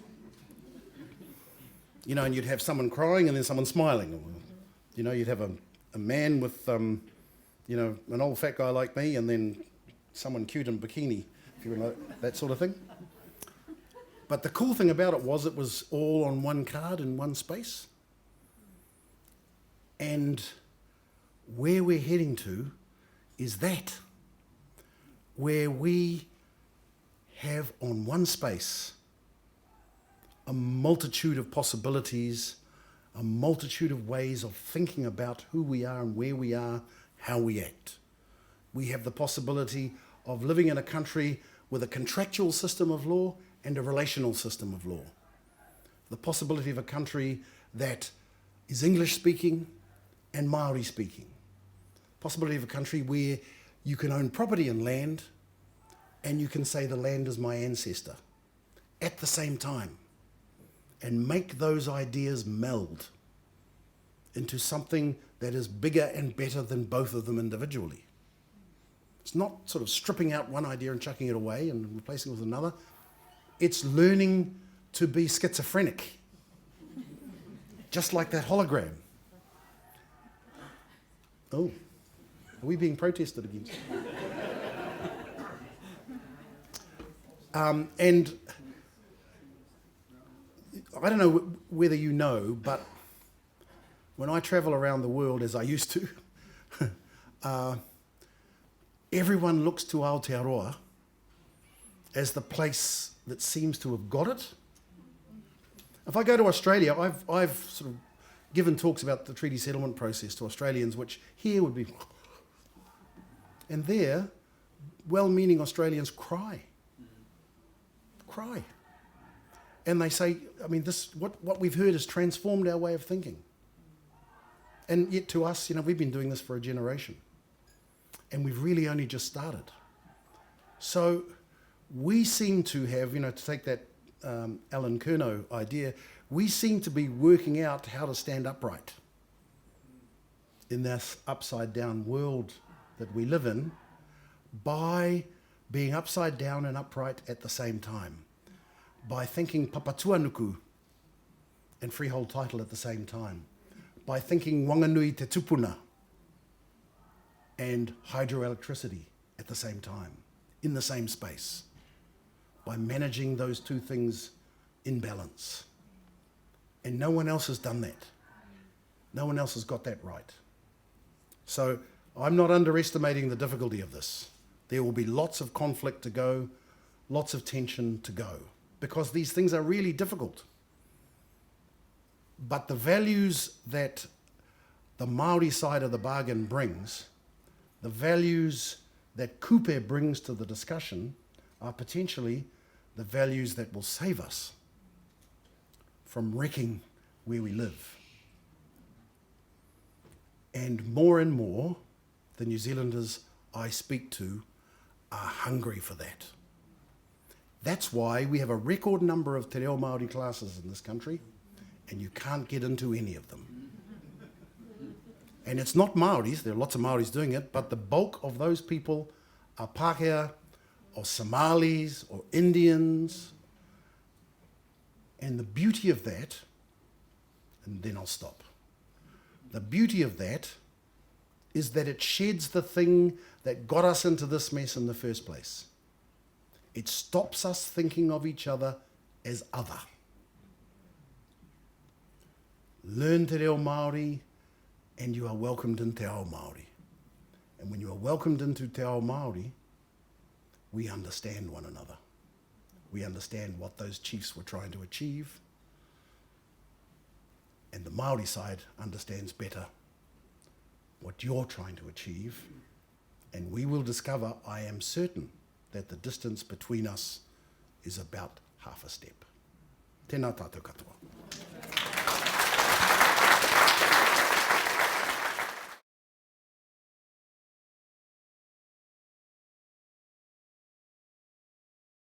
You know, and you'd have someone crying and then someone smiling. You know, you'd have a man with, an old fat guy like me, and then someone cute in bikini, if you know, that sort of thing. But the cool thing about it was all on one card in one space. And where we're heading to is that, where we have on one space a multitude of possibilities, a multitude of ways of thinking about who we are and where we are, how we act. We have the possibility of living in a country with a contractual system of law and a relational system of law. The possibility of a country that is English speaking and Maori speaking. Possibility of a country where you can own property and land and you can say the land is my ancestor at the same time, and make those ideas meld into something that is bigger and better than both of them individually. It's not sort of stripping out one idea and chucking it away and replacing it with another. It's learning to be schizophrenic, just like that hologram. Oh, are we being protested against? And I don't know whether you know, but when I travel around the world, as I used to, everyone looks to Aotearoa as the place that seems to have got it. If I go to Australia, I've sort of given talks about the treaty settlement process to Australians, which here would be... And there, well-meaning Australians cry. And they say, I mean, what we've heard has transformed our way of thinking. And yet to us, we've been doing this for a generation. And we've really only just started. So we seem to have, to take that Alan Kerno idea, we seem to be working out how to stand upright in this upside-down world that we live in by being upside down and upright at the same time, by thinking papatuanuku and freehold title at the same time, by thinking wanganui te tupuna and hydroelectricity at the same time, in the same space, by managing those two things in balance. And no one else has done that. No one else has got that right. So I'm not underestimating the difficulty of this. There will be lots of conflict to go, lots of tension to go, because these things are really difficult. But the values that the Maori side of the bargain brings, the values that Kupe brings to the discussion, are potentially the values that will save us from wrecking where we live. And more, the New Zealanders I speak to are hungry for that. That's why we have a record number of te reo Māori classes in this country, and you can't get into any of them. And it's not Māoris, there are lots of Māoris doing it, but the bulk of those people are Pākehā, or Somalis, or Indians. And the beauty of that, and then I'll stop. The beauty of that is that it sheds the thing that got us into this mess in the first place. It stops us thinking of each other as other. Learn te reo Māori, and you are welcomed in te ao Māori. And when you are welcomed into te ao Māori, we understand one another. We understand what those chiefs were trying to achieve. And the Maori side understands better what you're trying to achieve. And we will discover, I am certain, that the distance between us is about half a step. Tēnā tātou katoa.